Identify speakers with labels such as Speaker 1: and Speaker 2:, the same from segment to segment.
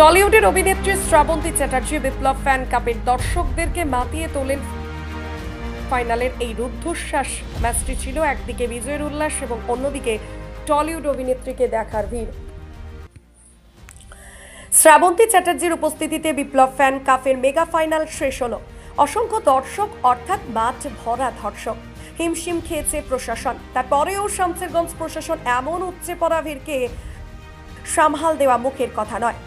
Speaker 1: টলিউডের অভিনেত্রী শ্রাবন্তী চ্যাটার্জি বিপ্লব ফ্যান কাপের দর্শকদেরকে মাতিয়ে তোলেন। ফাইনালের এই রুদ্ধশ্বাস ম্যাচটি ছিল একদিকে বিজয়ের উল্লাস এবং অন্যদিকে টলিউড অভিনেত্রীকে দেখার ভিড়। শ্রাবন্তী চ্যাটার্জির উপস্থিতিতে বিপ্লব ফ্যান কাপের মেগা ফাইনাল শেষ হলো। অসংখ্য দর্শক অর্থাৎ মাঠ ভরা দর্শক। হিমশিম খেয়েছে প্রশাসন। তারপরেও শামসেরগঞ্জ প্রশাসন এমন উপচে পড়া ভিড়কে সামাল দেওয়া মুখের কথা নয়।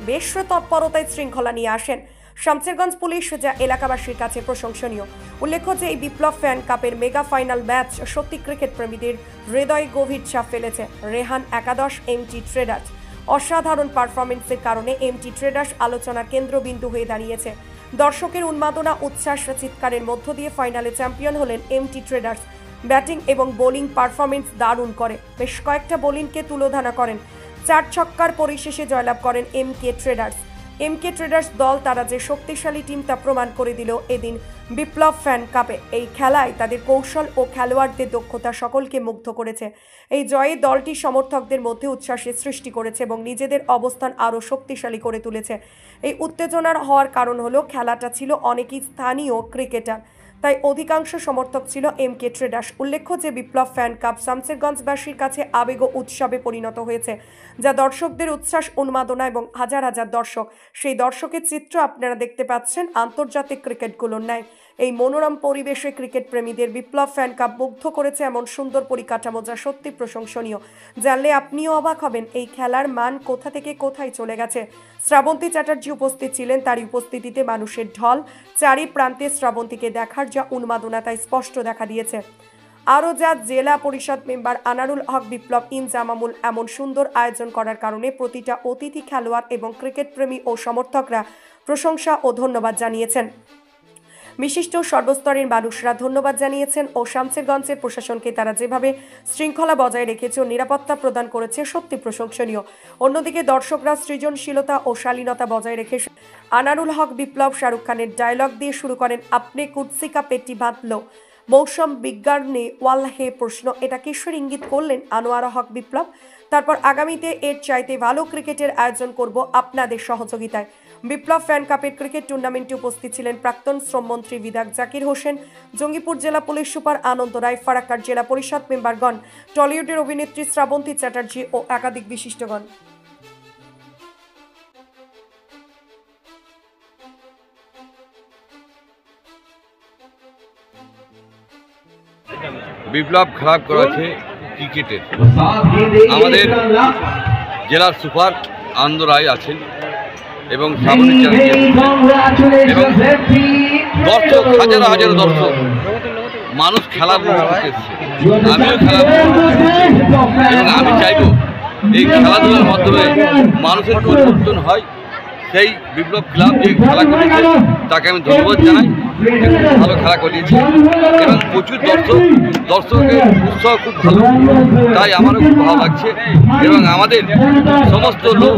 Speaker 1: বেশ তৎপরতায় শৃঙ্খলা নিয়ে আসেন শামসেরগঞ্জ পুলিশ, যা এলাকাবাসীর কাছে প্রশংসনীয়। উল্লেখ্য যে এই বিপ্লব ফ্যান কাপের মেগা ফাইনাল ম্যাচ সত্যি ক্রিকেট প্রেমীদের হৃদয়ে গভীর ছাপ ফেলেছে। রেহান একাদশ এমটি ট্রেডার্স অসাধারণ পারফরমেন্সের কারণে এমটি ট্রেডার্স আলোচনার কেন্দ্রবিন্দু হয়ে দাঁড়িয়েছে। দর্শকের উন্মাদনা, উচ্ছ্বাস, চিৎকারের মধ্য দিয়ে ফাইনালে চ্যাম্পিয়ন হলেন এমটি ট্রেডার্স। ব্যাটিং এবং বোলিং পারফরমেন্স দারুণ করে বেশ কয়েকটা বোলিংকে তুলোধনা করেন। 4 ছক্কার পরিশেষে জয়লাভ করেন এমকে ট্রেডার্স দল। তারা যে শক্তিশালী টিম তা প্রমাণ করে দিল এদিন বিপ্লব ফ্যান কাপে। এই খেলায় তাদের কৌশল ও খেলোয়াড়দের দক্ষতা সকলকে মুগ্ধ করেছে। এই জয়ে দলটি সমর্থকদের মধ্যে উচ্ছ্বাসের সৃষ্টি করেছে এবং নিজেদের অবস্থান আরও শক্তিশালী করে তুলেছে। এই উত্তেজনার হওয়ার কারণ হলো খেলাটা ছিল অনেকই স্থানীয় ক্রিকেটার, তাই অধিকাংশ সমর্থক ছিল এমকে ট্রেডার্স। উল্লেখ্য যে বিপ্লব ফ্যান কাপ শামসেরগঞ্জবাসীর কাছে আবেগ ও উৎসবে পরিণত হয়েছে, যা দর্শকদের উচ্ছ্বাস, উন্মাদনা এবং হাজার হাজার দর্শক। সেই দর্শকের চিত্র আপনারা দেখতে পাচ্ছেন আন্তর্জাতিক ক্রিকেটগুলোর ন্যায়। এই মনোরম পরিবেশে ক্রিকেট প্রেমীদের বিপ্লব ফ্যান কাপ মুগ্ধ করেছে এমন সুন্দর পরিকাঠামো, যা সত্যি প্রশংসনীয়। জানলে আপনিও অবাক হবেন এই খেলার মান কোথা থেকে কোথায় চলে গেছে। শ্রাবন্তী চ্যাটার্জি উপস্থিত ছিলেন, তারই উপস্থিতিতে মানুষের ঢল। চারি প্রান্তে শ্রাবন্তীকে দেখার যা উন্মাদনা তাই স্পষ্ট দেখা দিয়েছে। আরও যা জেলা পরিষদ মেম্বার আনারুল হক বিপ্লব ইনজামামুল এমন সুন্দর আয়োজন করার কারণে প্রতিটা অতিথি, খেলোয়াড় এবং ক্রিকেট প্রেমী ও সমর্থকরা প্রশংসা ও ধন্যবাদ জানিয়েছেন। বিশিষ্ট সর্বস্তরের মানুষরা ধন্যবাদ জানিয়েছেন ও শামসেরগঞ্জের প্রশাসনকে তারা যেভাবে শৃঙ্খলা বজায় রেখেছে ও নিরাপত্তা প্রদান করেছে সত্যি প্রশংসনীয়। অন্যদিকে দর্শকরা সৃজনশীলতা ও শালীনতা বজায় রেখে আনারুল হক বিপ্লব শাহরুখ খানের ডায়লগ দিয়ে শুরু করেন, আপনি কুৎসি কা পেটি বাঁধলো মৌসুম বিজ্ঞানে ওয়াল্লাহে প্রশ্ন। এটা কিসের ইঙ্গিত করলেন আনোয়ারা হক বিপ্লব? তারপর আগামীতে এর চাইতে ভালো ক্রিকেটের আয়োজন করব আপনাদের সহযোগিতায়। বিপ্লব ফ্যান কাপের ক্রিকেট টুর্নামেন্টে উপস্থিত ছিলেন প্রাক্তন শ্রমমন্ত্রী বিধায়ক জাকির হোসেন, জঙ্গিপুর জেলা পুলিশ সুপার আনন্দ রায়, ফারাক্কার জেলা পরিষদ মেম্বারগণ, টলিউডের অভিনেত্রী শ্রাবন্তী চ্যাটার্জি ও একাধিক বিশিষ্টগণ।
Speaker 2: বিপ্লব খারাপ করেছে ক্রিকেটের। আমাদের জেলার সুপার আনন্দ রায় আছেন এবং শ্রাবন্তী চ্যাটার্জি এবং দর্শক, হাজার হাজার দর্শক, মানুষ খেলা উপভোগ করতে এসেছে। আমিও খেলা এবং আমি চাইব এই খেলাধুলার মাধ্যমে মানুষের পরিবর্তন হয়। সেই বিপ্লব ক্লাব যে খেলা করেছে তাকে আমি ধন্যবাদ জানাই। ভালো খেলা করিয়েছে এবং প্রচুর দর্শকের উৎসাহ খুব ভালো, তাই আমারও খুব ভালো লাগছে এবং আমাদের সমস্ত লোক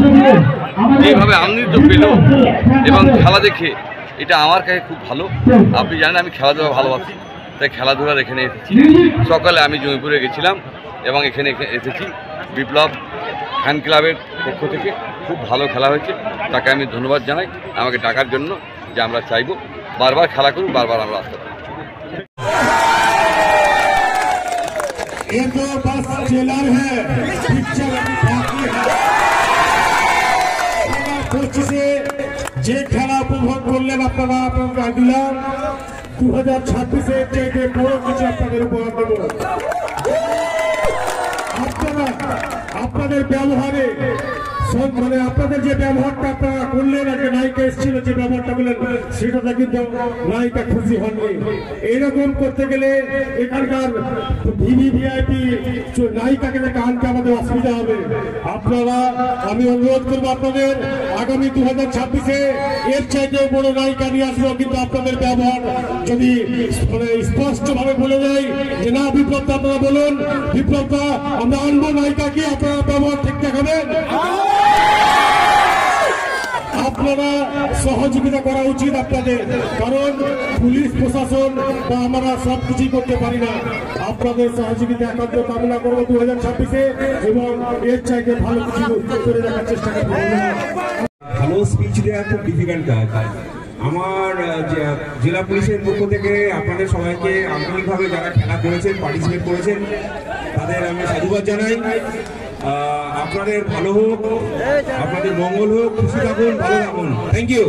Speaker 2: যেভাবে আনন্দিত পেল এবং খেলা দেখে, এটা আমার কাছে খুব ভালো। আপনি জানেন আমি খেলাধুলা ভালোবাসি, তাই খেলাধুলার এখানে এসেছি। সকালে আমি জমিপুরে গেছিলাম এবং এখানে এসেছি। বিপ্লব ফ্যান ক্লাবের পক্ষ থেকে খুব ভালো খেলা হয়েছে, তাকে আমি ধন্যবাদ জানাই আমাকে ডাকার জন্য। যে আমরা চাইব বারবার খেলা করুন, বারবার আমরা আসতে পারি।
Speaker 3: যে খেলা উপভোগ করলেন আপনারা, আপনারা দিলাম 2026-এর চাইতে বড় কিছু আপনাদের উপহার দেব। আপনাদের ব্যবহারে, মানে আপনাদের যে ব্যবহারটা আপনারা করলেন, একটা নায়িকা এসেছিল যে ব্যবহারটা করলেন, সেটাতে কিন্তু নায়িকা খুশি হননি। এইরকম করতে গেলে এখানকার ভিভিআইপি নায়িকাকে আনতে আমাদের অসুবিধা হবে। আপনারা, আমি অনুরোধ করবো আপনাদের, আগামী 2026-এ এর চাইতে বড় নায়িকা নিয়ে আসবো, কিন্তু আপনাদের ব্যবহার যদি মানে স্পষ্টভাবে বলে দেয় যে না বিপ্লবটা, আপনারা বলুন বিপ্লবটা আমরা আনবো, নায়িকাকে আপনারা ব্যবহার ঠিক দেখাবেন। আপনারা সহযোগিতা করা উচিত আপনাদের, কারণ পুলিশ প্রশাসন বা আমরা সবকিছুই করতে পারি না। আপনাদের সহযোগিতা একান্ত কামনা করবো 2026-এ এবং এর চাইতে ভালো কিছু করে রাখার চেষ্টা করবো।
Speaker 4: দেওয়া খুব ডিফিকাল্ট কাজ। আমার জেলা পুলিশের পক্ষ থেকে আপনাদের সবাইকে আন্তরিকভাবে যারা খেলা করেছেন, পার্টিসিপেট করেছেন, তাদের আমি সাধুবাদ জানাই। আপনাদের ভালো হোক, আপনাদের মঙ্গল হোক, খুশি থাকুন, ভালো থাকুন। Thank you.